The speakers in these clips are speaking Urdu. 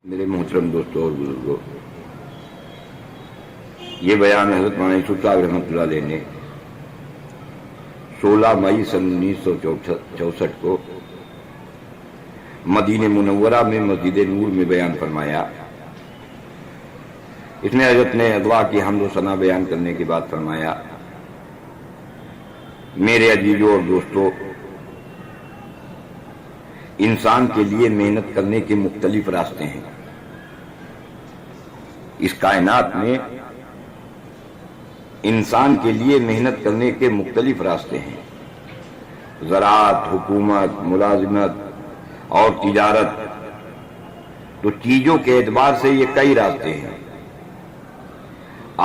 میرے محترم دوستوں اور بزرگوں، یہ بیان حضرت مولانا یوسف صاحب رحمۃ اللہ علیہ نے 16 مئی سن 1964 کو مدینہ منورہ میں مسجد نور میں بیان فرمایا۔ اس میں حضرت نے ادعا کی حمد و ثنا بیان کرنے کے بعد فرمایا، میرے عزیزوں اور دوستوں، انسان کے لیے محنت کرنے کے مختلف راستے ہیں۔ اس کائنات میں انسان کے لیے محنت کرنے کے مختلف راستے ہیں۔ زراعت، حکومت، ملازمت اور تجارت، تو چیزوں کے اعتبار سے یہ کئی راستے ہیں۔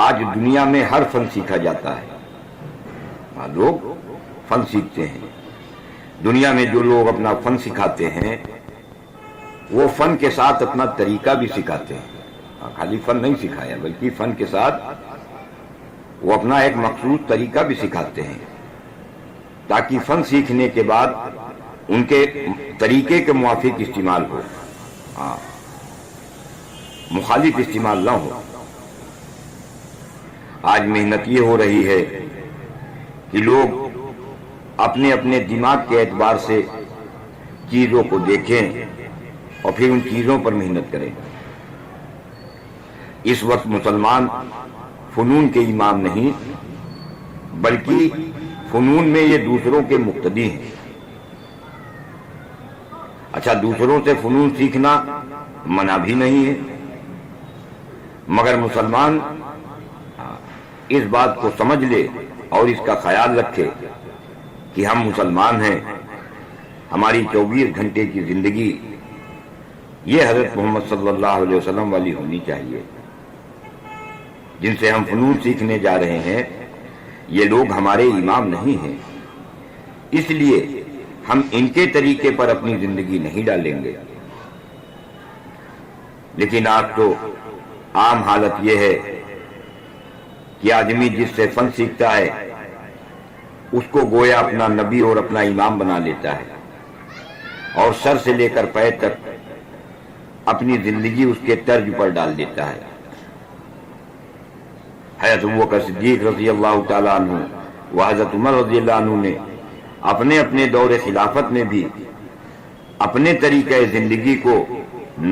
آج دنیا میں ہر فن سیکھا جاتا ہے، لوگ فن سیکھتے ہیں۔ دنیا میں جو لوگ اپنا فن سکھاتے ہیں وہ فن کے ساتھ اپنا طریقہ بھی سکھاتے ہیں۔ خالی فن نہیں سکھایا بلکہ فن کے ساتھ وہ اپنا ایک مخصوص طریقہ بھی سکھاتے ہیں، تاکہ فن سیکھنے کے بعد ان کے طریقے کے موافق استعمال ہو، مخالف استعمال نہ ہو۔ آج محنت یہ ہو رہی ہے کہ لوگ اپنے اپنے دماغ کے اعتبار سے چیزوں کو دیکھیں اور پھر ان چیزوں پر محنت کریں۔ اس وقت مسلمان فنون کے امام نہیں بلکہ فنون میں یہ دوسروں کے مقتدی ہیں۔ اچھا، دوسروں سے فنون سیکھنا منع بھی نہیں ہے، مگر مسلمان اس بات کو سمجھ لے اور اس کا خیال رکھے کہ ہم مسلمان ہیں، ہماری 24 گھنٹے کی زندگی یہ حضرت محمد صلی اللہ علیہ وسلم والی ہونی چاہیے۔ جن سے ہم فنون سیکھنے جا رہے ہیں یہ لوگ ہمارے امام نہیں ہیں، اس لیے ہم ان کے طریقے پر اپنی زندگی نہیں ڈالیں گے۔ لیکن آج تو عام حالت یہ ہے کہ آدمی جس سے فن سیکھتا ہے اس کو گویا اپنا نبی اور اپنا امام بنا لیتا ہے، اور سر سے لے کر پیر تک اپنی زندگی اس کے طرز پر ڈال دیتا ہے۔ حضرت ابوبکر صدیق رضی اللہ تعالیٰ عنہ و حضرت عمر رضی اللہ عنہ نے اپنے اپنے دور خلافت میں بھی اپنے طریقہ زندگی کو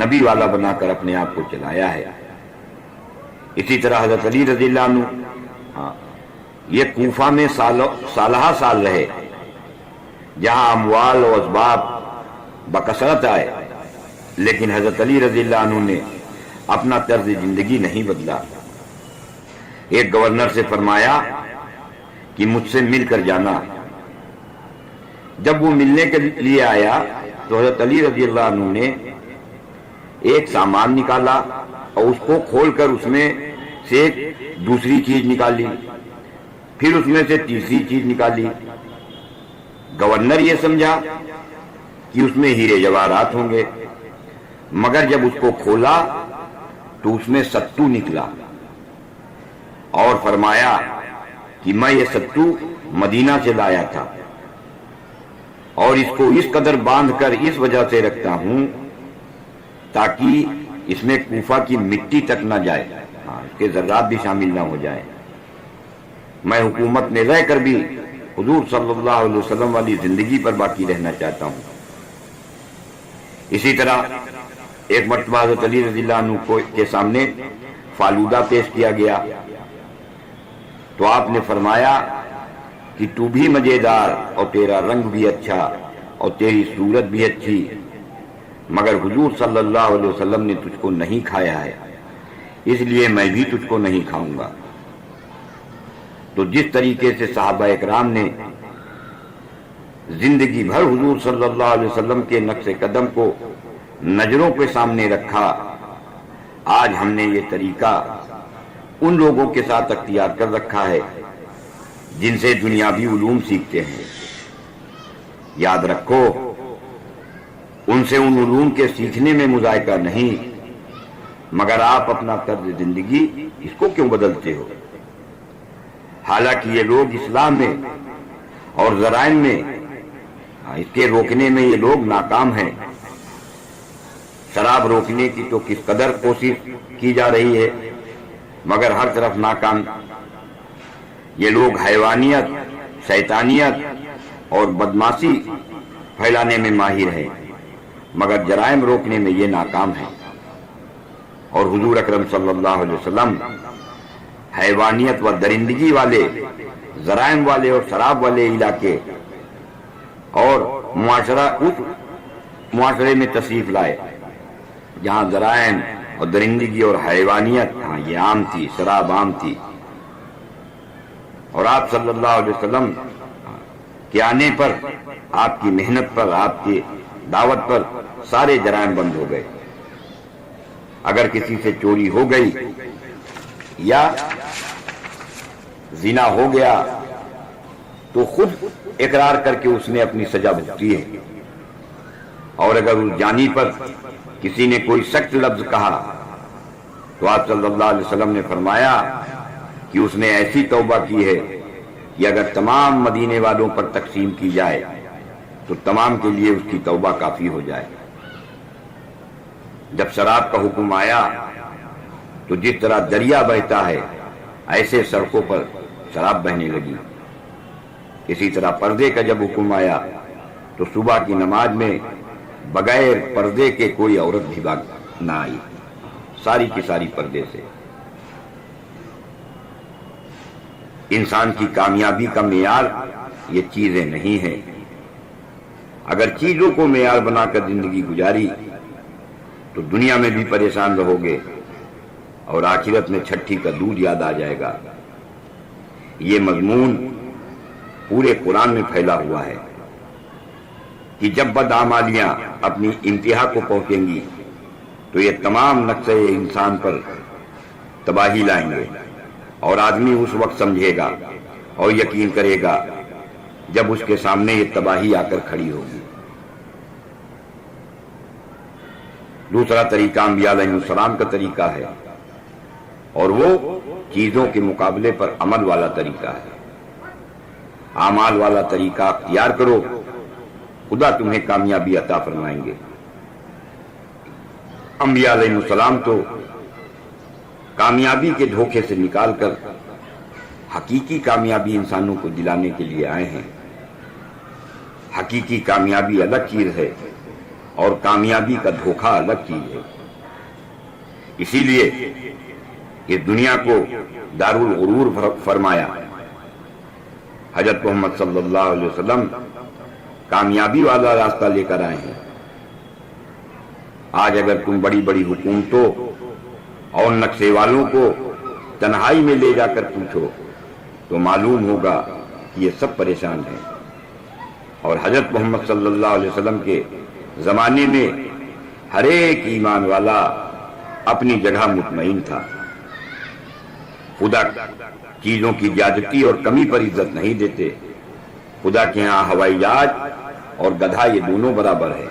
نبی والا بنا کر اپنے آپ کو چلایا ہے۔ اسی طرح حضرت علی رضی اللہ عنہ یہ کوفہ میں سالہ سال رہے، جہاں اموال و اسباب بکثرت آئے، لیکن حضرت علی رضی اللہ عنہ نے اپنا طرز زندگی نہیں بدلا۔ ایک گورنر سے فرمایا کہ مجھ سے مل کر جانا۔ جب وہ ملنے کے لیے آیا تو حضرت علی رضی اللہ عنہ نے ایک سامان نکالا اور اس کو کھول کر اس میں سے ایک دوسری چیز نکالی، پھر اس میں سے تیسری چیز نکالی۔ گورنر یہ سمجھا کہ اس میں ہیرے جواہرات ہوں گے، مگر جب اس کو کھولا تو اس میں ستو نکلا، اور فرمایا کہ میں یہ ستو مدینہ سے لایا تھا اور اس کو اس قدر باندھ کر اس وجہ سے رکھتا ہوں تاکہ اس میں کوفہ کی مٹی تک نہ جائے، اس کے ذرات بھی شامل نہ ہو جائیں۔ میں حکومت میں رہ کر بھی حضور صلی اللہ علیہ وسلم والی زندگی پر باقی رہنا چاہتا ہوں۔ اسی طرح ایک مرتبہ حضرت علی رضی اللہ عنہ کے سامنے فالودہ پیش کیا گیا تو آپ نے فرمایا کہ تو بھی مزیدار اور تیرا رنگ بھی اچھا اور تیری صورت بھی اچھی، مگر حضور صلی اللہ علیہ وسلم نے تجھ کو نہیں کھایا ہے، اس لیے میں بھی تجھ کو نہیں کھاؤں گا۔ تو جس طریقے سے صحابہ اکرام نے زندگی بھر حضور صلی اللہ علیہ وسلم کے نقش قدم کو نظروں کے سامنے رکھا، آج ہم نے یہ طریقہ ان لوگوں کے ساتھ اختیار کر رکھا ہے جن سے دنیاوی علوم سیکھتے ہیں۔ یاد رکھو، ان سے ان علوم کے سیکھنے میں مذائقہ نہیں، مگر آپ اپنا طرز زندگی اس کو کیوں بدلتے ہو؟ حالانکہ یہ لوگ اسلام میں اور ذرائع میں اس کے روکنے میں یہ لوگ ناکام ہیں۔ شراب روکنے کی تو کس قدر کوشش کی جا رہی ہے، مگر ہر طرف ناکام۔ یہ لوگ حیوانیت، شیطانیت اور بدمعاشی پھیلانے میں ماہر ہیں، مگر جرائم روکنے میں یہ ناکام ہیں۔ اور حضور اکرم صلی اللہ علیہ وسلم حیوانیت و درندگی والے، جرائم والے اور شراب والے علاقے اور اس معاشرے میں تشریف لائے جہاں جرائم اور درندگی اور حیوانیت یہ عام تھی، شراب عام تھی۔ اور آپ صلی اللہ علیہ وسلم کے آنے پر، آپ کی محنت پر، آپ کی دعوت پر سارے جرائم بند ہو گئے۔ اگر کسی سے چوری ہو گئی یا زنا ہو گیا تو خود اقرار کر کے اس نے اپنی سزا بھگتی ہے، اور اگر اس جانی پر کسی نے کوئی سخت لفظ کہا تو آپ صلی اللہ علیہ وسلم نے فرمایا کہ اس نے ایسی توبہ کی ہے کہ اگر تمام مدینے والوں پر تقسیم کی جائے تو تمام کے لیے اس کی توبہ کافی ہو جائے۔ جب شراب کا حکم آیا تو جس طرح دریا بہتا ہے ایسے سڑکوں پر شراب بہنے لگی۔ اسی طرح پردے کا جب حکم آیا تو صبح کی نماز میں بغیر پردے کے کوئی عورت بھی باق نہ آئی، ساری کی ساری پردے سے۔ انسان کی کامیابی کا معیار یہ چیزیں نہیں ہیں۔ اگر چیزوں کو معیار بنا کر زندگی گزاری تو دنیا میں بھی پریشان رہو گے اور آخرت میں چھٹی کا دودھ یاد آ جائے گا۔ یہ مضمون پورے قرآن میں پھیلا ہوا ہے کہ جب بدعمالیاں اپنی انتہا کو پہنچیں گی تو یہ تمام نقشے انسان پر تباہی لائیں گے، اور آدمی اس وقت سمجھے گا اور یقین کرے گا جب اس کے سامنے یہ تباہی آ کر کھڑی ہوگی۔ دوسرا طریقہ انبیاء علیہ السلام کا طریقہ ہے، اور وہ چیزوں کے مقابلے پر عمل والا طریقہ ہے۔ اعمال والا طریقہ اختیار کرو، خدا تمہیں کامیابی عطا فرمائیں گے۔ انبیاء علیہ السلام تو کامیابی کے دھوکے سے نکال کر حقیقی کامیابی انسانوں کو دلانے کے لیے آئے ہیں۔ حقیقی کامیابی الگ چیز ہے اور کامیابی کا دھوکہ الگ چیز ہے۔ اسی لیے کہ دنیا کو دارالغرور فرمایا۔ حضرت محمد صلی اللہ علیہ وسلم کامیابی والا راستہ لے کر آئے ہیں۔ آج اگر تم بڑی بڑی حکومتوں اور نقشے والوں کو تنہائی میں لے جا کر پوچھو تو معلوم ہوگا کہ یہ سب پریشان ہیں۔ اور حضرت محمد صلی اللہ علیہ وسلم کے زمانے میں ہر ایک ایمان والا اپنی جگہ مطمئن تھا۔ خدا چیزوں کی زیادتی اور کمی پر عزت نہیں دیتے۔ خدا کے ہاں ہوائی جہاز اور گدھا یہ دونوں برابر ہے۔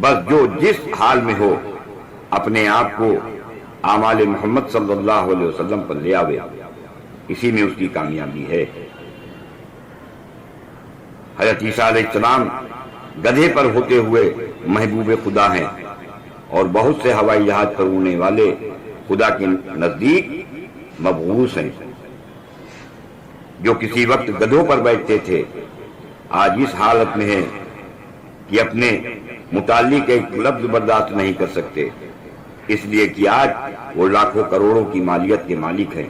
بس جو جس حال میں ہو اپنے آپ کو اعمال محمد صلی اللہ علیہ وسلم پر لے آوے، اسی میں اس کی کامیابی ہے۔ حضرت عیسیٰ علیہ السلام گدھے پر ہوتے ہوئے محبوب خدا ہیں، اور بہت سے ہوائی جہاز پر اڑنے والے خدا کے نزدیک مبعوث ہیں۔ جو کسی وقت گدھوں پر بیٹھتے تھے آج اس حالت میں ہیں کہ اپنے متعلق ایک لفظ برداشت نہیں کر سکتے، اس لیے کہ آج وہ لاکھوں کروڑوں کی مالیت کے مالک ہیں۔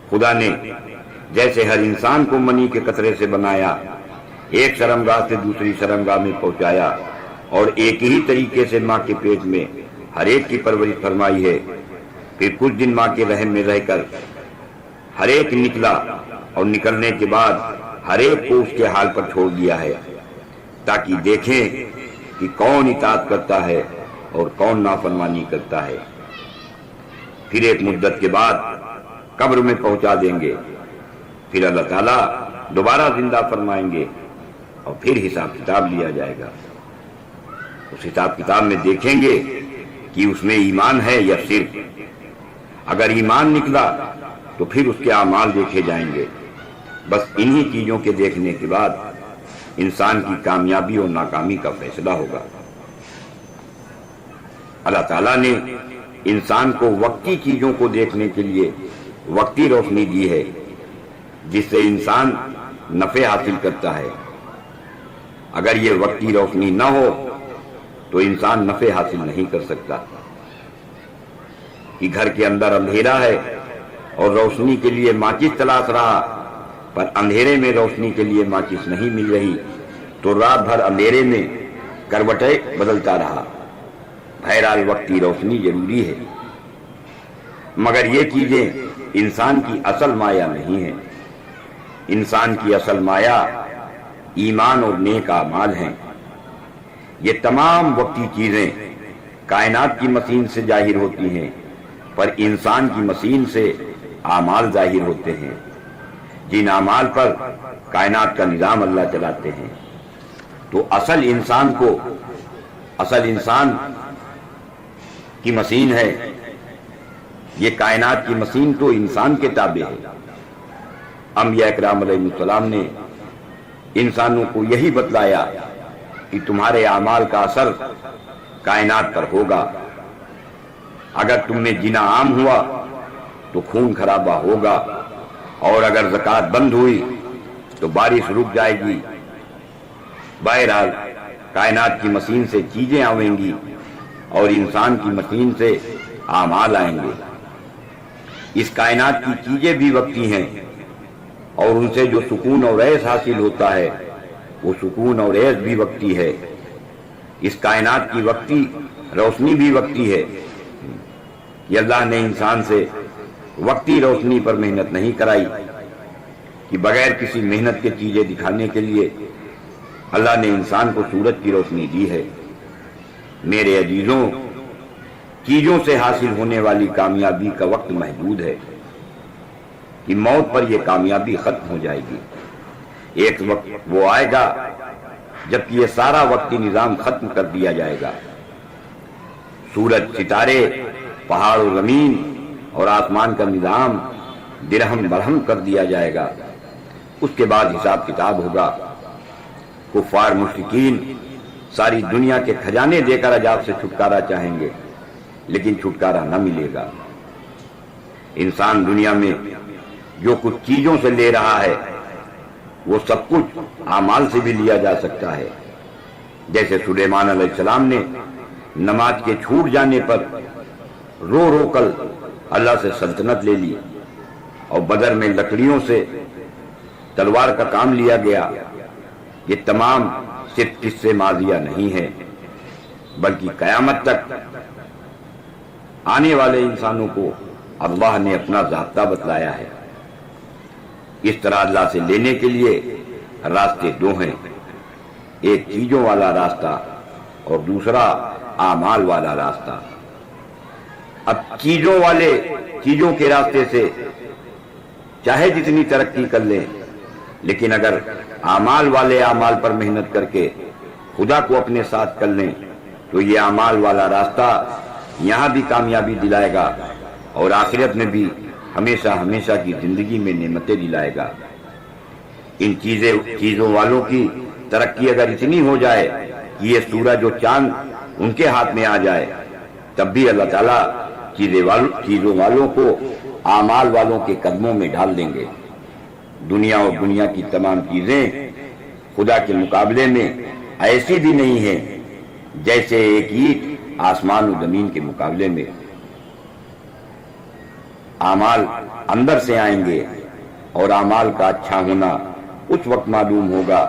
خدا نے جیسے ہر انسان کو منی کے قطرے سے بنایا، ایک شرمگاہ سے دوسری شرمگاہ میں پہنچایا، اور ایک ہی طریقے سے ماں کے پیٹ میں ہر ایک کی پرورش فرمائی ہے، پھر کچھ دن ماں کے رحم میں رہ کر ہر ایک نکلا، اور نکلنے کے بعد ہر ایک کو اس کے حال پر چھوڑ دیا ہے تاکہ دیکھیں کہ کون اطاعت کرتا ہے اور کون نافرمانی کرتا ہے۔ پھر ایک مدت کے بعد قبر میں پہنچا دیں گے، پھر اللہ تعالیٰ دوبارہ زندہ فرمائیں گے، اور پھر حساب کتاب لیا جائے گا۔ اس حساب کتاب میں دیکھیں گے کہ اس میں ایمان ہے یا صرف۔ اگر ایمان نکلا تو پھر اس کے اعمال دیکھے جائیں گے۔ بس انہی چیزوں کے دیکھنے کے بعد انسان کی کامیابی اور ناکامی کا فیصلہ ہوگا۔ اللہ تعالیٰ نے انسان کو وقتی چیزوں کو دیکھنے کے لیے وقتی روشنی دی ہے، جس سے انسان نفع حاصل کرتا ہے۔ اگر یہ وقتی روشنی نہ ہو تو انسان نفع حاصل نہیں کر سکتا۔ کہ گھر کے اندر اندھیرا ہے اور روشنی کے لیے ماچس تلاش رہا، پر اندھیرے میں روشنی کے لیے ماچس نہیں مل رہی، تو رات بھر اندھیرے میں کروٹیں بدلتا رہا۔ بہرحال وقتی روشنی ضروری ہے، مگر یہ چیزیں انسان کی اصل مایا نہیں ہیں۔ انسان کی اصل مایا ایمان اور نیک اعمال ہیں۔ یہ تمام وقتی چیزیں کائنات کی مشین سے ظاہر ہوتی ہیں، پر انسان کی مشین سے اعمال ظاہر ہوتے ہیں، جن اعمال پر کائنات کا نظام اللہ چلاتے ہیں۔ تو اصل انسان کی مشین ہے، یہ کائنات کی مشین تو انسان کے تابع ہے۔ انبیاء اکرام علیہ السلام نے انسانوں کو یہی بتلایا کہ تمہارے اعمال کا اثر کائنات پر ہوگا۔ اگر تم میں زنا عام ہوا تو خون خرابہ ہوگا، اور اگر زکوٰۃ بند ہوئی تو بارش رک جائے گی۔ بہرحال کائنات کی مشین سے چیزیں آئیں گی اور انسان کی مشین سے اعمال آئیں گے۔ اس کائنات کی چیزیں بھی وقتی ہیں، اور ان سے جو سکون اور عیش حاصل ہوتا ہے وہ سکون اور عیش بھی وقتی ہے۔ اس کائنات کی وقتی روشنی بھی وقتی ہے۔ یہ اللہ نے انسان سے وقتی روشنی پر محنت نہیں کرائی کہ بغیر کسی محنت کے چیزیں دکھانے کے لیے اللہ نے انسان کو سورج کی روشنی دی ہے۔ میرے عزیزوں، چیزوں سے حاصل ہونے والی کامیابی کا وقت محدود ہے کہ موت پر یہ کامیابی ختم ہو جائے گی۔ ایک وقت وہ آئے گا جبکہ یہ سارا وقتی نظام ختم کر دیا جائے گا۔ سورج، ستارے، پہاڑ و زمین اور آسمان کا نظام درہم برہم کر دیا جائے گا۔ اس کے بعد حساب کتاب ہوگا۔ کفار مشرکین ساری دنیا کے خزانے دے کر عذاب سے چھٹکارا چاہیں گے، لیکن چھٹکارا نہ ملے گا۔ انسان دنیا میں جو کچھ چیزوں سے لے رہا ہے وہ سب کچھ اعمال سے بھی لیا جا سکتا ہے۔ جیسے سلیمان علیہ السلام نے نماز کے چھوٹ جانے پر رو رو کر اللہ سے سلطنت لے لی، اور بدر میں لکڑیوں سے تلوار کا کام لیا گیا۔ یہ تمام صرف قصے ماضیہ نہیں ہے، بلکہ قیامت تک آنے والے انسانوں کو اللہ نے اپنا ضابطہ بتلایا ہے۔ اس طرح اللہ سے لینے کے لیے راستے دو ہیں، ایک چیزوں والا راستہ اور دوسرا اعمال والا راستہ۔ اب چیزوں کے راستے سے چاہے جتنی ترقی کر لیں، لیکن اگر اعمال والے اعمال پر محنت کر کے خدا کو اپنے ساتھ کر لیں تو یہ اعمال والا راستہ یہاں بھی کامیابی دلائے گا اور آخرت میں بھی ہمیشہ ہمیشہ کی زندگی میں نعمتیں دلائے گا۔ ان چیزوں والوں کی ترقی اگر اتنی ہو جائے کہ یہ سورج و چاند ان کے ہاتھ میں آ جائے، تب بھی اللہ تعالیٰ چیزوں والوں کو اعمال والوں کے قدموں میں ڈال دیں گے۔ دنیا اور دنیا کی تمام چیزیں خدا کے مقابلے میں ایسی بھی نہیں ہیں جیسے ایک اینٹ آسمان و زمین کے مقابلے میں۔ اعمال اندر سے آئیں گے، اور اعمال کا اچھا ہونا اس وقت معلوم ہوگا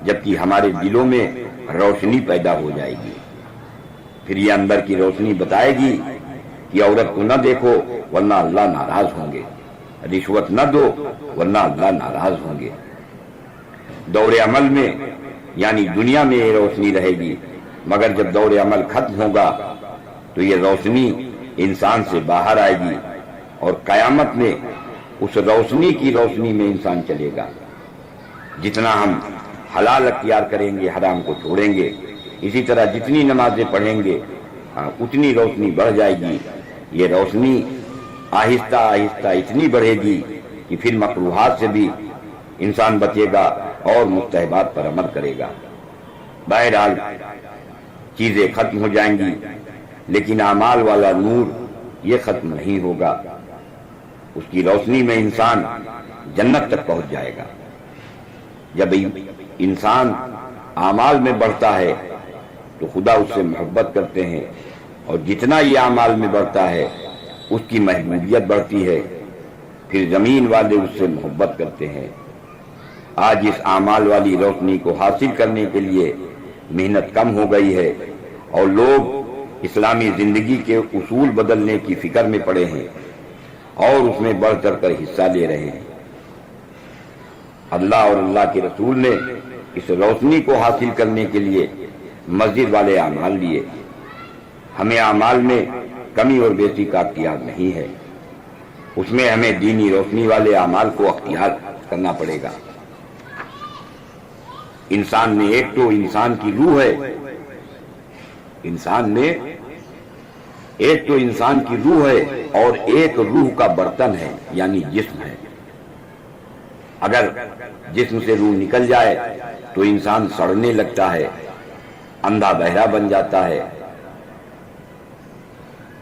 جبکہ ہمارے دلوں میں روشنی پیدا ہو جائے گی۔ پھر یہ اندر کی روشنی بتائے گی کہ عورت کو نہ دیکھو ورنہ اللہ ناراض ہوں گے، رشوت نہ دو ورنہ اللہ ناراض ہوں گے۔ دور عمل میں یعنی دنیا میں یہ روشنی رہے گی، مگر جب دور عمل ختم ہوگا تو یہ روشنی انسان سے باہر آئے گی، اور قیامت میں اس روشنی کی روشنی میں انسان چلے گا۔ جتنا ہم حلال اختیار کریں گے، حرام کو چھوڑیں گے، اسی طرح جتنی نمازیں پڑھیں گے اتنی روشنی بڑھ جائے گی۔ یہ روشنی آہستہ آہستہ اتنی بڑھے گی کہ پھر مکروہات سے بھی انسان بچے گا اور مستحبات پر عمل کرے گا۔ بہرحال چیزیں ختم ہو جائیں گی، لیکن اعمال والا نور یہ ختم نہیں ہوگا، اس کی روشنی میں انسان جنت تک پہنچ جائے گا۔ جب انسان اعمال میں بڑھتا ہے تو خدا اس سے محبت کرتے ہیں، اور جتنا یہ اعمال میں بڑھتا ہے اس کی محبوبیت بڑھتی ہے، پھر زمین والے اس سے محبت کرتے ہیں۔ آج اس اعمال والی روشنی کو حاصل کرنے کے لیے محنت کم ہو گئی ہے، اور لوگ اسلامی زندگی کے اصول بدلنے کی فکر میں پڑے ہیں اور اس میں بڑھ چڑھ کر حصہ لے رہے ہیں۔ اللہ اور اللہ کے رسول نے اس روشنی کو حاصل کرنے کے لیے مسجد والے اعمال لیے۔ ہمیں اعمال میں کمی اور بیسی کا اختیار نہیں ہے، اس میں ہمیں دینی روشنی والے اعمال کو اختیار کرنا پڑے گا۔ انسان میں ایک تو انسان کی روح ہے، انسان میں ایک تو انسان کی روح ہے اور ایک روح کا برتن ہے، یعنی جسم ہے۔ اگر جسم سے روح نکل جائے تو انسان سڑنے لگتا ہے، اندھا بہرا بن جاتا ہے۔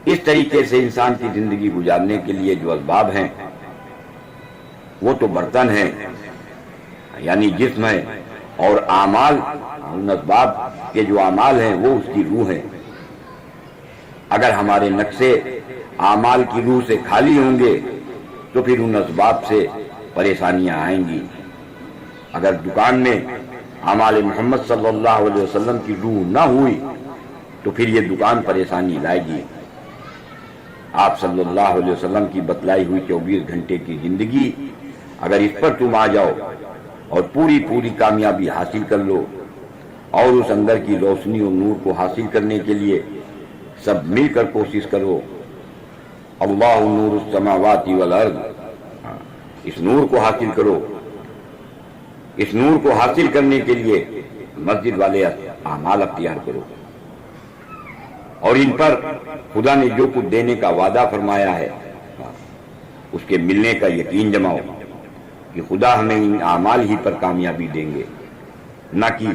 اس طریقے سے انسان کی زندگی گزارنے کے لیے جو اسباب ہیں وہ تو برتن ہیں، یعنی جسم ہے، اور اعمال ان اسباب کے جو اعمال ہیں وہ اس کی روح ہے۔ اگر ہمارے نقشے اعمال کی روح سے خالی ہوں گے تو پھر ان اسباب سے پریشانیاں آئیں گی۔ اگر دکان میں اعمال محمد صلی اللہ علیہ وسلم کی روح نہ ہوئی تو پھر یہ دکان پریشانی لائے گی۔ آپ صلی اللہ علیہ وسلم کی بتلائی ہوئی 24 گھنٹے کی زندگی اگر اس پر تم آ جاؤ اور پوری کامیابی حاصل کر لو، اور اس اندر کی روشنی اور نور کو حاصل کرنے کے لیے سب مل کر کوشش کرو۔ اللہ نور السماوات والارض، اس نور کو حاصل کرو۔ اس نور کو حاصل کرنے کے لیے مسجد والے اعمال اختیار کرو، اور ان پر خدا نے جو کچھ دینے کا وعدہ فرمایا ہے اس کے ملنے کا یقین جماؤ کہ خدا ہمیں ان اعمال ہی پر کامیابی دیں گے، نہ کہ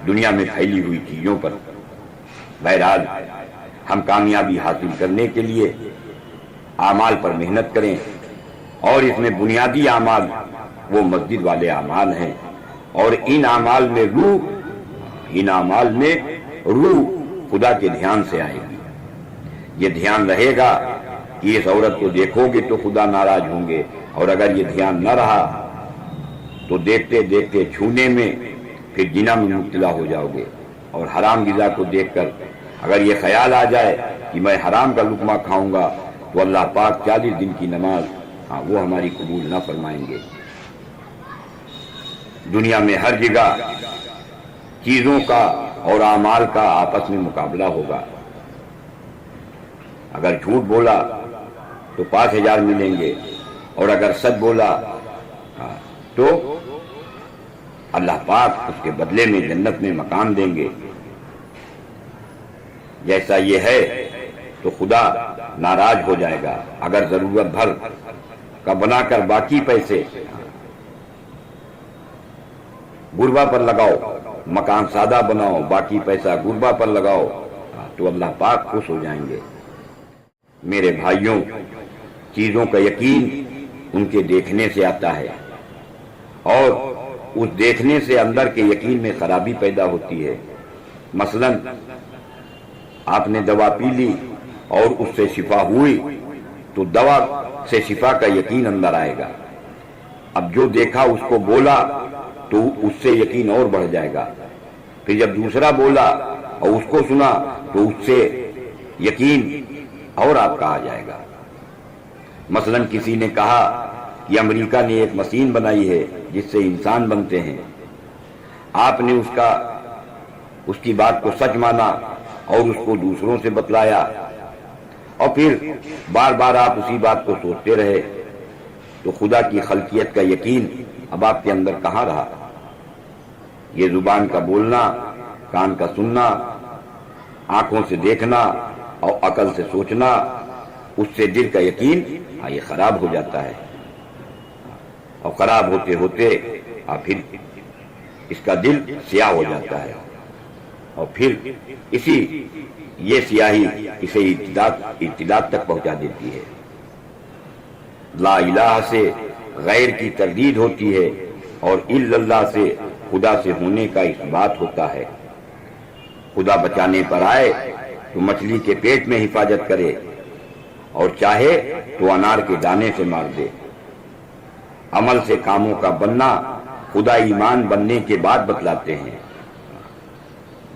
دنیا میں پھیلی ہوئی چیزوں پر۔ بہرحال ہم کامیابی حاصل کرنے کے لیے اعمال پر محنت کریں، اور اس میں بنیادی اعمال وہ مسجد والے اعمال ہیں، اور ان اعمال میں روح خدا کے دھیان سے آئے گی۔ یہ دھیان رہے گا کہ اس عورت کو دیکھو گے تو خدا ناراض ہوں گے، اور اگر یہ دھیان نہ رہا تو دیکھتے دیکھتے چھونے میں پھر زنا میں مبتلا ہو جاؤ گے، اور حرام غذا کو دیکھ کر اگر یہ خیال آ جائے کہ میں حرام کا لقمہ کھاؤں گا تو اللہ پاک 40 دن کی نماز وہ ہماری قبول نہ فرمائیں گے۔ دنیا میں ہر جگہ چیزوں کا اور اعمال کا آپس میں مقابلہ ہوگا۔ اگر جھوٹ بولا تو 5000 ملیں گے، اور اگر سچ بولا تو اللہ پاک اس کے بدلے میں جنت میں مقام دیں گے۔ جیسا یہ ہے تو خدا ناراض ہو جائے گا۔ اگر ضرورت بھر کا بنا کر باقی پیسے غربا پر لگاؤ، مکان سادہ بناؤ، باقی پیسہ غربا پر لگاؤ، تو اللہ پاک خوش ہو جائیں گے۔ میرے بھائیوں، چیزوں کا یقین ان کے دیکھنے سے آتا ہے، اور اس دیکھنے سے اندر کے یقین میں خرابی پیدا ہوتی ہے۔ مثلا آپ نے دوا پی لی اور اس سے شفا ہوئی تو دوا سے شفا کا یقین اندر آئے گا۔ اب جو دیکھا اس کو بولا تو اس سے یقین اور بڑھ جائے گا، پھر جب دوسرا بولا اور اس کو سنا تو اس سے یقین اور آپ کا آ جائے گا۔ مثلا کسی نے کہا کہ امریکہ نے ایک مشین بنائی ہے جس سے انسان بنتے ہیں، آپ نے اس کی بات کو سچ مانا اور اس کو دوسروں سے بتلایا، اور پھر بار بار آپ اسی بات کو سوچتے رہے، تو خدا کی خلقیت کا یقین اب آپ کے اندر کہاں رہا؟ یہ زبان کا بولنا، کان کا سننا، آنکھوں سے دیکھنا اور عقل سے سوچنا، اس سے دل کا یقین یہ خراب ہو جاتا ہے، اور خراب ہوتے ہوتے پھر اس کا دل سیاہ ہو جاتا ہے۔ اور پھر یہ سیاہی اسے ارتداد تک پہنچا دیتی ہے۔ لا الہ سے غیر کی تردید ہوتی ہے اور الا اللہ سے خدا سے ہونے کا اثبات ہوتا ہے۔ خدا بچانے پر آئے تو مچھلی کے پیٹ میں حفاظت کرے اور چاہے تو انار کے دانے سے مار دے۔ عمل سے کاموں کا بننا خدا ایمان بننے کے بعد بتلاتے ہیں۔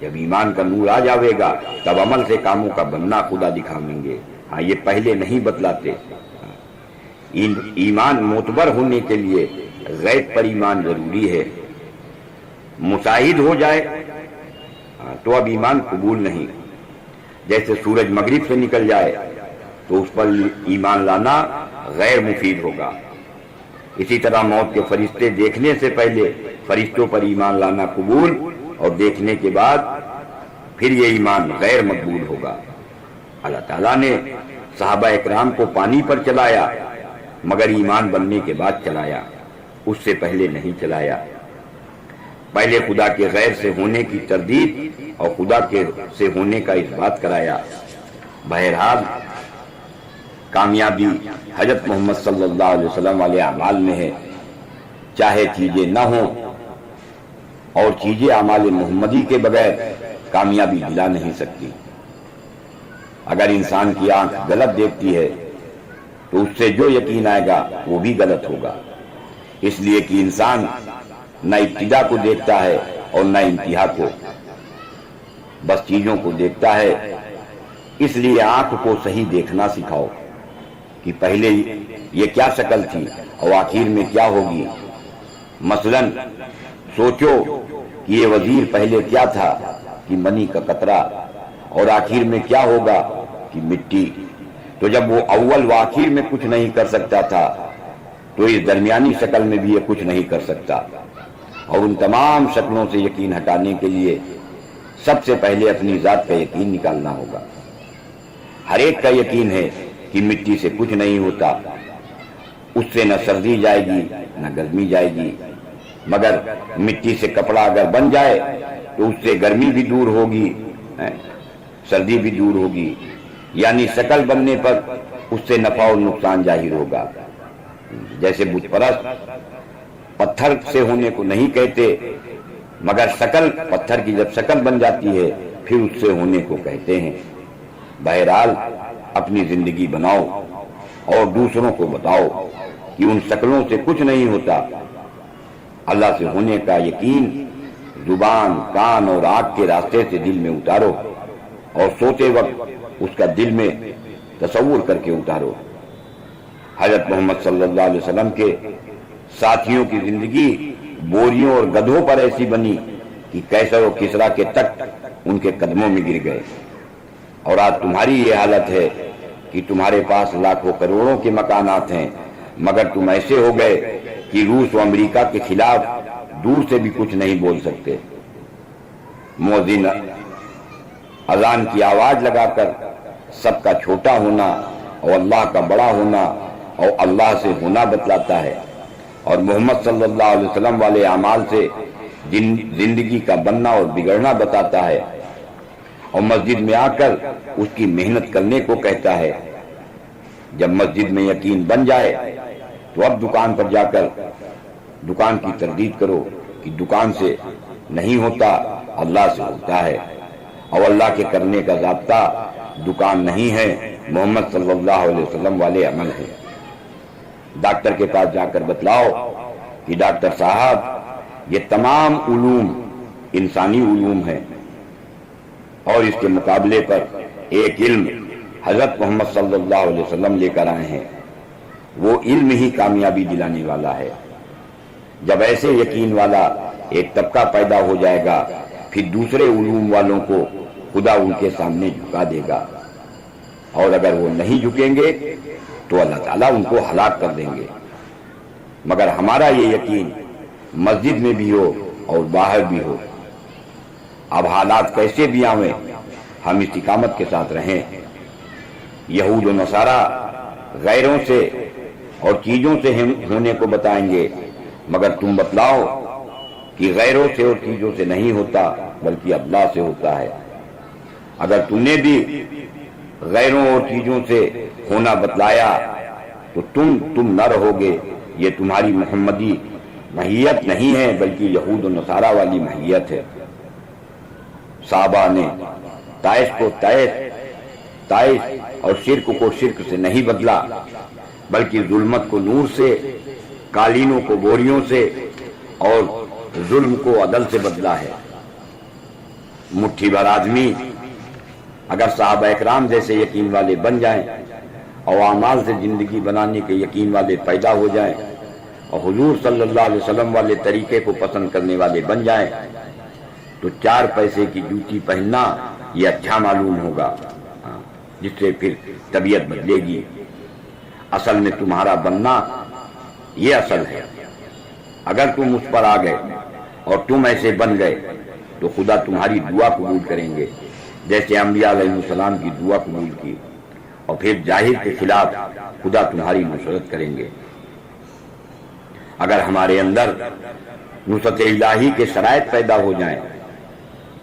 جب ایمان کا نور آ جاوے گا تب عمل سے کاموں کا بننا خدا دکھاویں گے، ہاں یہ پہلے نہیں بتلاتے۔ ایمان معتبر ہونے کے لیے غیب پر ایمان ضروری ہے۔ مشاہد ہو جائے تو اب ایمان قبول نہیں۔ جیسے سورج مغرب سے نکل جائے تو اس پر ایمان لانا غیر مفید ہوگا، اسی طرح موت کے فرشتے دیکھنے سے پہلے فرشتوں پر ایمان لانا قبول اور دیکھنے کے بعد پھر یہ ایمان غیر مقبول ہوگا۔ اللہ تعالیٰ نے صحابہ اکرام کو پانی پر چلایا مگر ایمان بننے کے بعد چلایا، اس سے پہلے نہیں چلایا۔ پہلے خدا کے غیر سے ہونے کی تردید اور خدا کے سے ہونے کا اثبات کرایا۔ بہرحال کامیابی حضرت محمد صلی اللہ علیہ وسلم والے اعمال میں ہے، چاہے چیزیں نہ ہوں، اور چیزیں اعمال محمدی کے بغیر کامیابی دلا نہیں سکتی۔ اگر انسان کی آنکھ غلط دیکھتی ہے تو اس سے جو یقین آئے گا وہ بھی غلط ہوگا، اس لیے کہ انسان نہ ابتدا کو دیکھتا ہے اور نہ انتہا کو، بس چیزوں کو دیکھتا ہے۔ اس لیے آنکھ کو صحیح دیکھنا سکھاؤ کہ پہلے یہ کیا شکل تھی اور آخر میں کیا ہوگی۔ مثلا سوچو کہ یہ وزیر پہلے کیا تھا کہ منی کا قطرہ اور آخر میں کیا ہوگا کہ مٹی۔ تو جب وہ اول و آخر میں کچھ نہیں کر سکتا تھا تو اس درمیانی شکل میں بھی یہ کچھ نہیں کر سکتا، اور ان تمام شکلوں سے یقین ہٹانے کے لیے سب سے پہلے اپنی ذات کا یقین نکالنا ہوگا۔ ہر ایک کا یقین ہے کہ مٹی سے کچھ نہیں ہوتا، اس سے نہ سردی جائے گی نہ گرمی جائے گی، مگر مٹی سے کپڑا اگر بن جائے تو اس سے گرمی بھی دور ہوگی، سردی بھی دور ہوگی، یعنی شکل بننے پر اس سے نفع اور نقصان ظاہر ہوگا۔ جیسے بت پرست پتھر سے ہونے کو نہیں کہتے، مگر شکل پتھر کی جب شکل بن جاتی ہے پھر اس سے ہونے کو کہتے ہیں۔ بہرحال اپنی زندگی بناؤ اور دوسروں کو بتاؤ کہ ان شکلوں سے کچھ نہیں ہوتا۔ اللہ سے ہونے کا یقین زبان، کان اور آنکھ کے راستے سے دل میں اتارو، اور سوتے وقت اس کا دل میں تصور کر کے اتارو۔ حضرت محمد صلی اللہ علیہ وسلم کے ساتھیوں کی زندگی بوریوں اور گدھوں پر ایسی بنی کہ کیسر و کسرا کے تخت ان کے قدموں میں گر گئے، اور آج تمہاری یہ حالت ہے کہ تمہارے پاس لاکھوں کروڑوں کے مکانات ہیں مگر تم ایسے ہو گئے کہ روس و امریکہ کے خلاف دور سے بھی کچھ نہیں بول سکتے۔ مؤذن اذان کی آواز لگا کر سب کا چھوٹا ہونا اور اللہ کا بڑا ہونا اور اللہ سے ہونا بتلاتا ہے، اور محمد صلی اللہ علیہ وسلم والے اعمال سے زندگی کا بننا اور بگڑنا بتاتا ہے، اور مسجد میں آ کر اس کی محنت کرنے کو کہتا ہے۔ جب مسجد میں یقین بن جائے تو اب دکان پر جا کر دکان کی تردید کرو کہ دکان سے نہیں ہوتا، اللہ سے ہوتا ہے، اور اللہ کے کرنے کا ضابطہ دکان نہیں ہے، محمد صلی اللہ علیہ وسلم والے عمل ہے۔ ڈاکٹر کے پاس جا کر بتلاؤ کہ ڈاکٹر صاحب یہ تمام علوم انسانی علوم ہیں، اور اس کے مقابلے پر ایک علم حضرت محمد صلی اللہ علیہ وسلم لے کر آئے ہیں، وہ علم ہی کامیابی دلانے والا ہے۔ جب ایسے یقین والا ایک طبقہ پیدا ہو جائے گا پھر دوسرے علوم والوں کو خدا ان کے سامنے جھکا دے گا، اور اگر وہ نہیں جھکیں گے تو اللہ تعالیٰ ان کو ہلاک کر دیں گے۔ مگر ہمارا یہ یقین مسجد میں بھی ہو اور باہر بھی ہو۔ اب حالات کیسے بھی آویں ہم استقامت کے ساتھ رہیں۔ یہود و نصارہ غیروں سے اور چیزوں سے ہونے کو بتائیں گے، مگر تم بتلاؤ کہ غیروں سے اور چیزوں سے نہیں ہوتا بلکہ اللہ سے ہوتا ہے۔ اگر تم نے بھی غیروں اور چیزوں سے ہونا بتلایا تو تم نہ رہو گے۔ یہ تمہاری محمدی ماہیت نہیں ہے بلکہ یہود و نصارہ والی ماہیت ہے۔ صحابہ نے طائش کو طائش اور شرک کو شرک سے نہیں بدلا بلکہ ظلمت کو نور سے، قالینوں کو بوریوں سے اور ظلم کو عدل سے بدلا ہے۔ مٹھی بھر آدمی اگر صحابہ اکرام جیسے یقین والے بن جائیں اور اعمال سے زندگی بنانے کے یقین والے پیدا ہو جائیں اور حضور صلی اللہ علیہ وسلم والے طریقے کو پسند کرنے والے بن جائیں تو 4 پیسے کی جوتی پہننا یہ اچھا معلوم ہوگا، جس سے پھر طبیعت بدلے گی۔ اصل میں تمہارا بننا یہ اصل ہے۔ اگر تم اس پر آ گئے اور تم ایسے بن گئے تو خدا تمہاری دعا قبول کریں گے، جیسے انبیاء علیہ السلام کی دعا قبول کی، اور پھر جاہل کے خلاف خدا تمہاری نصرت کریں گے۔ اگر ہمارے اندر نصرت الہی کے شرائط پیدا ہو جائیں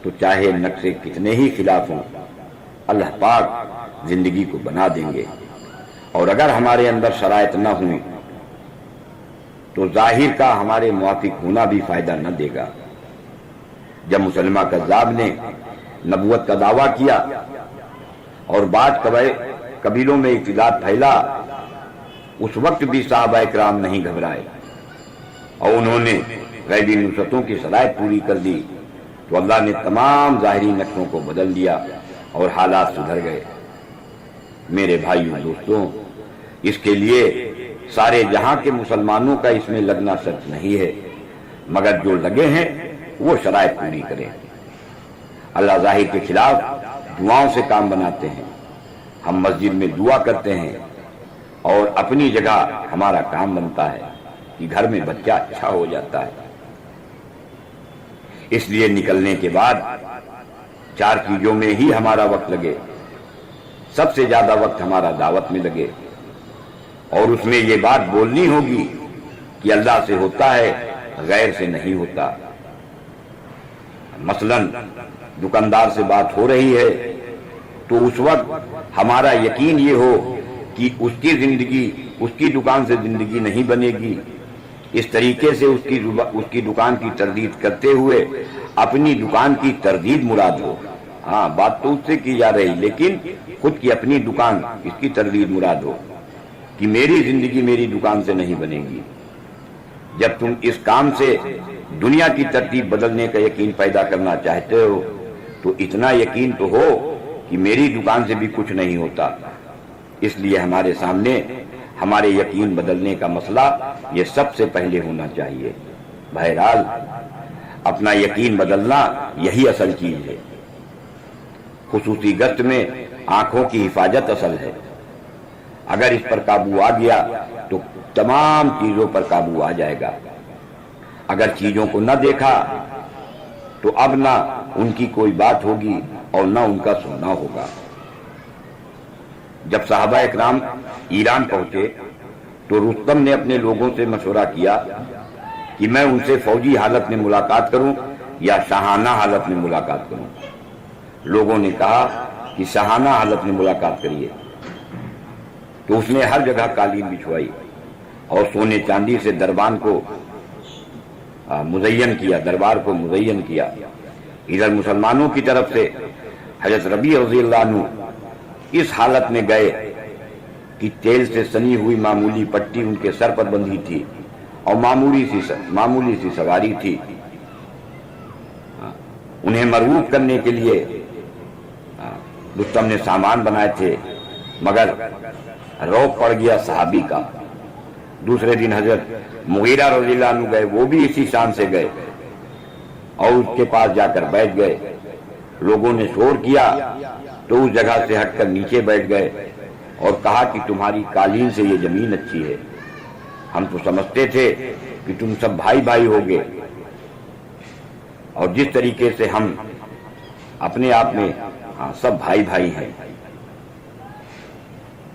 تو چاہے نقشے کتنے ہی خلاف ہوں اللہ پاک زندگی کو بنا دیں گے، اور اگر ہمارے اندر شرائط نہ ہوئی تو ظاہر کا ہمارے موافق ہونا بھی فائدہ نہ دے گا۔ جب مسلمہ کذاب نے نبوت کا دعویٰ کیا اور بعض قبیلوں میں اختلاف پھیلا، اس وقت بھی صحابہ اکرام نہیں گھبرائے اور انہوں نے غیبی نصرتوں کی شرائط پوری کر دی تو اللہ نے تمام ظاہری نقشوں کو بدل دیا اور حالات سدھر گئے۔ میرے بھائیوں دوستوں، اس کے لیے سارے جہاں کے مسلمانوں کا اس میں لگنا شرط نہیں ہے، مگر جو لگے ہیں وہ شرائط پوری کریں۔ اللہ ظاہر کے خلاف دعاؤں سے کام بناتے ہیں۔ ہم مسجد میں دعا کرتے ہیں اور اپنی جگہ ہمارا کام بنتا ہے کہ گھر میں بچہ اچھا ہو جاتا ہے۔ اس لیے نکلنے کے بعد 4 چیزوں میں ہی ہمارا وقت لگے۔ سب سے زیادہ وقت ہمارا دعوت میں لگے اور اس میں یہ بات بولنی ہوگی کہ اللہ سے ہوتا ہے، غیر سے نہیں ہوتا۔ مثلا دکاندار سے بات ہو رہی ہے تو اس وقت ہمارا یقین یہ ہو کہ اس کی زندگی، اس کی دکان سے زندگی نہیں بنے گی، اس طریقے سے اس کی دکان کی تردید کرتے ہوئے اپنی دکان کی تردید مراد ہو۔ ہاں، بات تو اس سے کی جا رہی لیکن خود کی اپنی دکان، اس کی تردید مراد ہو کہ میری زندگی میری دکان سے نہیں بنے گی۔ جب تم اس کام سے دنیا کی ترتیب بدلنے کا یقین پیدا کرنا چاہتے ہو تو اتنا یقین تو ہو کہ میری دکان سے بھی کچھ نہیں ہوتا۔ اس لیے ہمارے سامنے ہمارے یقین بدلنے کا مسئلہ یہ سب سے پہلے ہونا چاہیے۔ بہرحال اپنا یقین بدلنا یہی اصل چیز ہے۔ خصوصی گشت میں آنکھوں کی حفاظت اصل ہے۔ اگر اس پر قابو آ گیا تو تمام چیزوں پر قابو آ جائے گا۔ اگر چیزوں کو نہ دیکھا تو اب نہ ان کی کوئی بات ہوگی اور نہ ان کا سننا ہوگا۔ جب صحابہ اکرام ایران پہنچے تو رستم نے اپنے لوگوں سے مشورہ کیا کہ میں ان سے فوجی حالت میں ملاقات کروں یا شاہانہ حالت میں ملاقات کروں۔ لوگوں نے کہا کہ شاہانہ حالت میں ملاقات کریے، تو اس نے ہر جگہ قالین بچھوائی اور سونے چاندی سے دربان کو مزین کیا، دربار کو مزین کیا۔ ادھر مسلمانوں کی طرف سے حضرت ربیع رضی اللہ عنہ اس حالت میں گئے کہ تیل سے سنی ہوئی معمولی پٹی ان کے سر پر بندھی تھی اور معمولی سی سواری تھی۔ انہیں مرغوب کرنے کے لیے رستم نے سامان بنائے تھے، مگر روک پڑ گیا صحابی کا۔ دوسرے دن حضرت مغیرہ رضی اللہ عنہ گئے، وہ بھی اسی شان سے گئے اور اس کے پاس جا کر بیٹھ گئے۔ لوگوں نے شور کیا تو اس جگہ سے ہٹ کر نیچے بیٹھ گئے اور کہا کہ تمہاری قالین سے یہ زمین اچھی ہے، ہم تو سمجھتے تھے کہ تم سب بھائی بھائی ہوگے، اور جس طریقے سے ہم اپنے آپ میں سب بھائی بھائی ہیں۔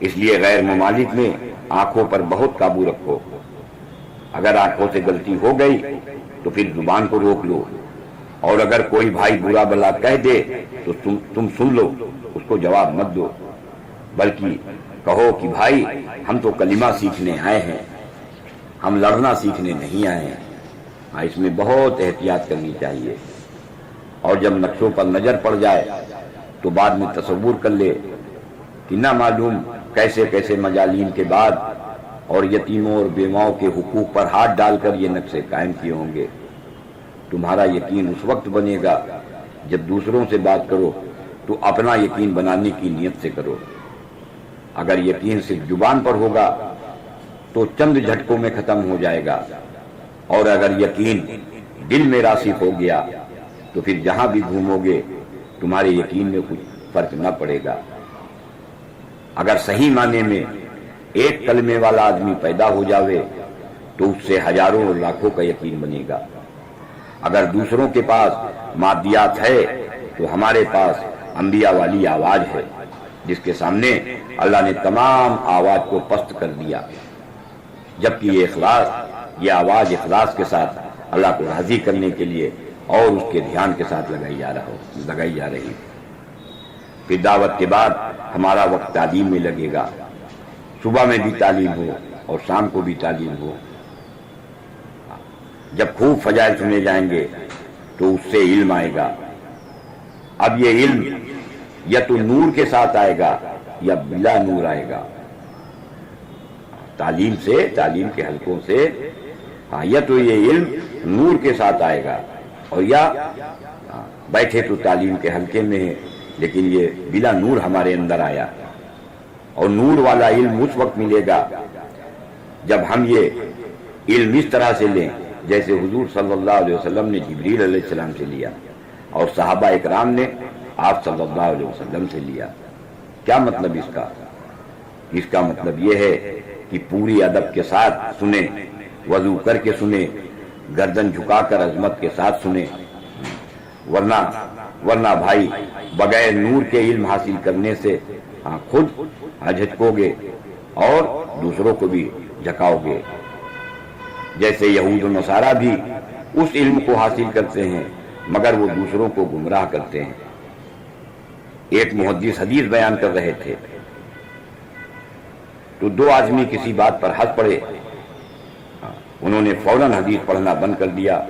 اس لیے غیر ممالک میں آنکھوں پر بہت قابو رکھو۔ اگر آنکھوں سے غلطی ہو گئی تو پھر زبان کو روک لو، اور اگر کوئی بھائی برا بلا کہہ دے تو تم سن لو، اس کو جواب مت دو، بلکہ کہو کہ بھائی ہم تو کلمہ سیکھنے آئے ہیں، ہم لڑنا سیکھنے نہیں آئے ہیں۔ اس میں بہت احتیاط کرنی چاہیے، اور جب نقشوں پر نظر پڑ جائے تو بعد میں تصور کر لے کہ نہ معلوم کیسے کیسے مجالین کے بعد اور یتیموں اور بیواؤں کے حقوق پر ہاتھ ڈال کر یہ نقشے قائم کیے ہوں گے۔ تمہارا یقین اس وقت بنے گا جب دوسروں سے بات کرو تو اپنا یقین بنانے کی نیت سے کرو۔ اگر یقین صرف زبان پر ہوگا تو چند جھٹکوں میں ختم ہو جائے گا، اور اگر یقین دل میں راسخ ہو گیا تو پھر جہاں بھی گھومو گے تمہارے یقین میں کچھ فرق نہ پڑے گا۔ اگر صحیح معنی میں ایک کلمے والا آدمی پیدا ہو جاوے تو اس سے ہزاروں اور لاکھوں کا یقین بنے گا۔ اگر دوسروں کے پاس مادیات ہے تو ہمارے پاس انبیاء والی آواز ہے، جس کے سامنے اللہ نے تمام آواز کو پست کر دیا، جبکہ یہ آواز اخلاص کے ساتھ اللہ کو راضی کرنے کے لیے اور اس کے دھیان کے ساتھ لگائی جا رہی۔ پھر دعوت کے بعد ہمارا وقت تعلیم میں لگے گا، صبح میں بھی تعلیم ہو اور شام کو بھی تعلیم ہو۔ جب خوب فضائل سنے جائیں گے تو اس سے علم آئے گا۔ اب یہ علم یا تو نور کے ساتھ آئے گا یا بلا نور آئے گا۔ تعلیم کے حلقوں سے یا تو یہ علم نور کے ساتھ آئے گا، اور یا بیٹھے تو تعلیم کے حلقے میں ہے لیکن یہ بلا نور ہمارے اندر آیا۔ اور نور والا علم اس وقت ملے گا جب ہم یہ علم اس طرح سے لیں جیسے حضور صلی اللہ علیہ وسلم نے جبریل علیہ السلام سے لیا اور صحابہ اکرام نے آپ صلی اللہ علیہ وسلم سے لیا۔ کیا مطلب اس کا؟ اس کا مطلب یہ ہے کہ پوری ادب کے ساتھ سنیں، وضو کر کے سنیں، گردن جھکا کر عظمت کے ساتھ سنیں، ورنہ بھائی بغیر نور کے علم حاصل کرنے سے خود جھٹکو گے اور دوسروں کو بھی جھکاؤ گے۔ جیسے یہود و نصارہ بھی اس علم کو حاصل کرتے ہیں مگر وہ دوسروں کو گمراہ کرتے ہیں۔ ایک محدث حدیث بیان کر رہے تھے تو دو آدمی کسی بات پر ہنس پڑے، انہوں نے فوراً حدیث پڑھنا بند کر دیا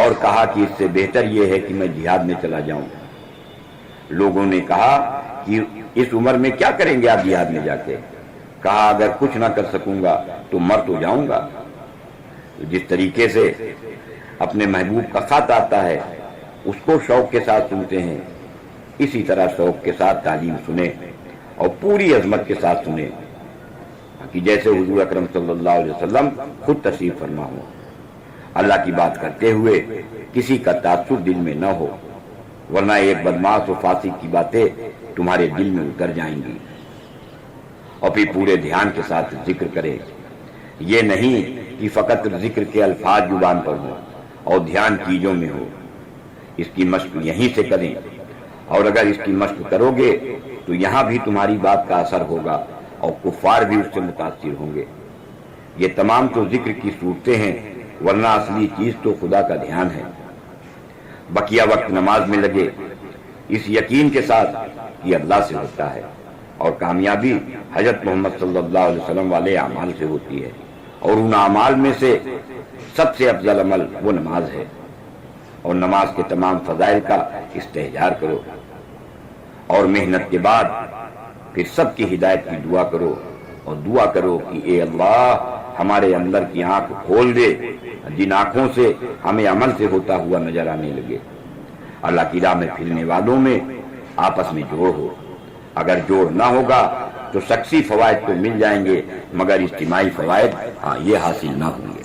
اور کہا کہ اس سے بہتر یہ ہے کہ میں جہاد میں چلا جاؤں۔ لوگوں نے کہا کہ اس عمر میں کیا کریں گے آپ جہاد میں جا کے؟ کہا اگر کچھ نہ کر سکوں گا تو مر تو جاؤں گا۔ جس طریقے سے اپنے محبوب کا خط آتا ہے اس کو شوق کے ساتھ سنتے ہیں، اسی طرح شوق کے ساتھ تعلیم سنیں اور پوری عظمت کے ساتھ سنیں کہ جیسے حضور اکرم صلی اللہ علیہ وسلم خود تشریف فرما ہو۔ اللہ کی بات کرتے ہوئے کسی کا تعصب دل میں نہ ہو، ورنہ ایک بدماش و فاسق کی باتیں تمہارے دل میں اتر جائیں گی۔ اور پھر پورے دھیان کے ساتھ ذکر کریں، یہ نہیں کہ فقط ذکر کے الفاظ زبان پر ہوں اور دھیان چیزوں میں ہو۔ اس کی مشق یہیں سے کریں، اور اگر اس کی مشق کرو گے تو یہاں بھی تمہاری بات کا اثر ہوگا اور کفار بھی اس سے متاثر ہوں گے۔ یہ تمام تو ذکر کی صورتیں ہیں، ورنہ اصلی چیز تو خدا کا دھیان ہے۔ بقیہ وقت نماز میں لگے اس یقین کے ساتھ کہ اللہ سے ہوتا ہے، اور کامیابی حضرت محمد صلی اللہ علیہ وسلم والے اعمال سے ہوتی ہے، اور ان اعمال میں سے سب سے افضل عمل وہ نماز ہے۔ اور نماز کے تمام فضائل کا استحضار کرو، اور محنت کے بعد پھر سب کی ہدایت کی دعا کرو، اور دعا کرو کہ اے اللہ ہمارے اندر کی آنکھ کھول دے جن آنکھوں سے ہمیں عمل سے ہوتا ہوا نظر آنے لگے۔ اللہ کی راہ میں پھرنے والوں میں آپس میں جوڑ ہو، اگر جوڑ نہ ہوگا تو شخصی فوائد تو مل جائیں گے مگر اجتماعی فوائد یہ حاصل نہ ہوں گے۔